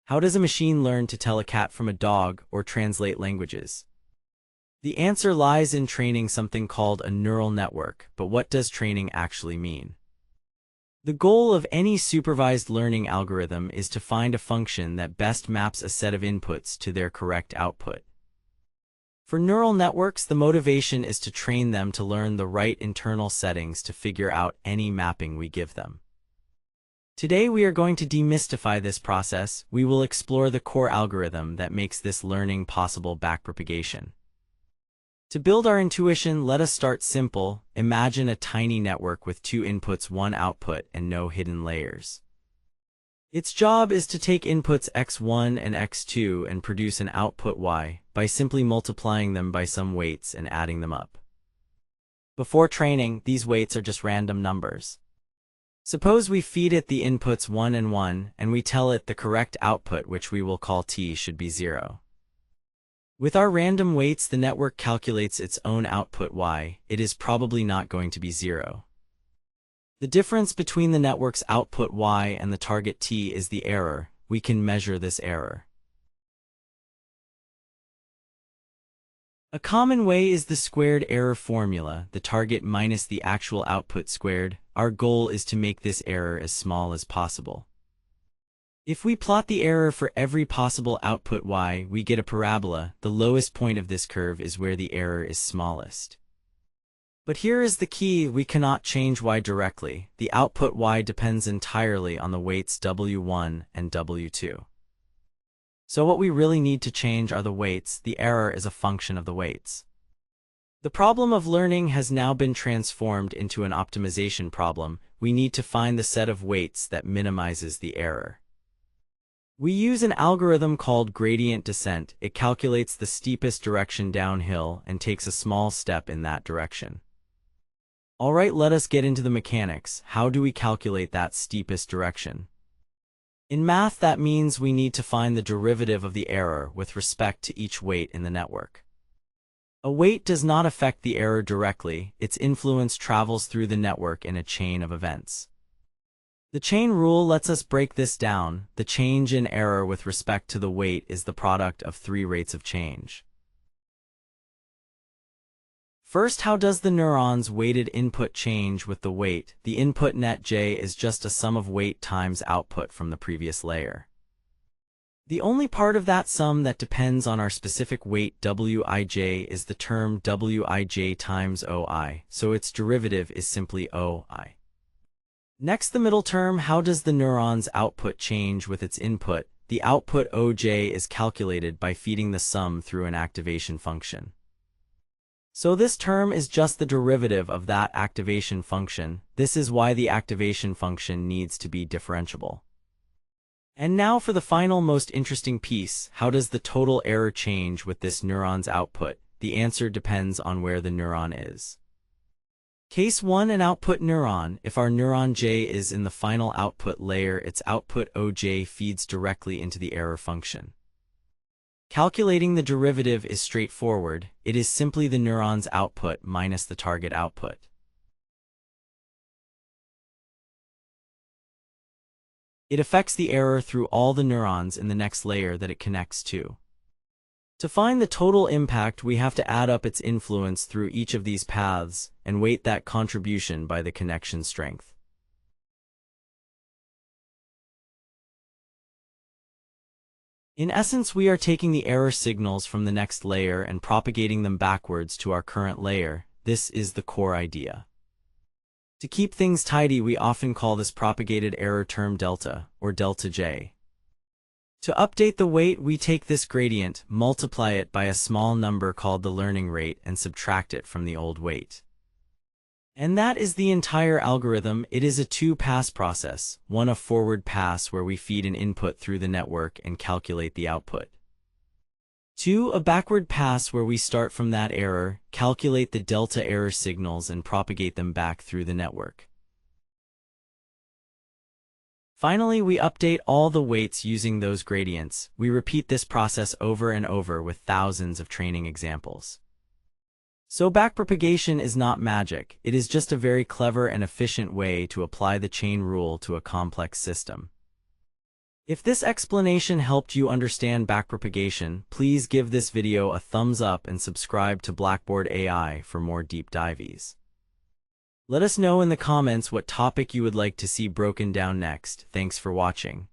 How does a machine learn to tell a cat from a dog or translate languages? The answer lies in training something called a neural network, but what does training actually mean? The goal of any supervised learning algorithm is to find a function that best maps a set of inputs to their correct output. For neural networks, the motivation is to train them to learn the right internal settings to figure out any mapping we give them. Today we are going to demystify this process. We will explore the core algorithm that makes this learning possible: backpropagation. To build our intuition, let us start simple. Imagine a tiny network with two inputs, one output, and no hidden layers. Its job is to take inputs x1 and x2 and produce an output y by simply multiplying them by some weights and adding them up. Before training, these weights are just random numbers. Suppose we feed it the inputs 1 and 1, and we tell it the correct output, which we will call t, should be 0. With our random weights, the network calculates its own output y. It is probably not going to be 0. The difference between the network's output y and the target t is the error. We can measure this error. A common way is the squared error formula, the target minus the actual output squared. Our goal is to make this error as small as possible. If we plot the error for every possible output y, we get a parabola. The lowest point of this curve is where the error is smallest. But here is the key: we cannot change y directly. The output y depends entirely on the weights w1 and w2. So what we really need to change are the weights. The error is a function of the weights. The problem of learning has now been transformed into an optimization problem. We need to find the set of weights that minimizes the error. We use an algorithm called gradient descent. It calculates the steepest direction downhill and takes a small step in that direction. Alright, let us get into the mechanics. How do we calculate that steepest direction? In math, that means we need to find the derivative of the error with respect to each weight in the network. A weight does not affect the error directly. Its influence travels through the network in a chain of events. The chain rule lets us break this down. The change in error with respect to the weight is the product of three rates of change. First, how does the neuron's weighted input change with the weight? The input net j is just a sum of weight times output from the previous layer. The only part of that sum that depends on our specific weight wij is the term wij times oi, so its derivative is simply oi. Next, the middle term. How does the neuron's output change with its input? The output oj is calculated by feeding the sum through an activation function. So this term is just the derivative of that activation function. This is why the activation function needs to be differentiable. And now for the final, most interesting piece. How does the total error change with this neuron's output? The answer depends on where the neuron is. Case 1, an output neuron. If our neuron j is in the final output layer, its output oj feeds directly into the error function. Calculating the derivative is straightforward. It is simply the neuron's output minus the target output. It affects the error through all the neurons in the next layer that it connects to. To find the total impact, we have to add up its influence through each of these paths and weight that contribution by the connection strength. In essence, we are taking the error signals from the next layer and propagating them backwards to our current layer. This is the core idea. To keep things tidy, we often call this propagated error term delta, or delta j. To update the weight, we take this gradient, multiply it by a small number called the learning rate, and subtract it from the old weight. And that is the entire algorithm. It is a two-pass process, one a forward pass where we feed an input through the network and calculate the output. 2, a backward pass where we start from that error, calculate the delta error signals and propagate them back through the network. Finally, we update all the weights using those gradients. We repeat this process over and over with thousands of training examples. So backpropagation is not magic. It is just a very clever and efficient way to apply the chain rule to a complex system. If this explanation helped you understand backpropagation, please give this video a thumbs up and subscribe to Blackboard AI for more deep dives. Let us know in the comments what topic you would like to see broken down next. Thanks for watching.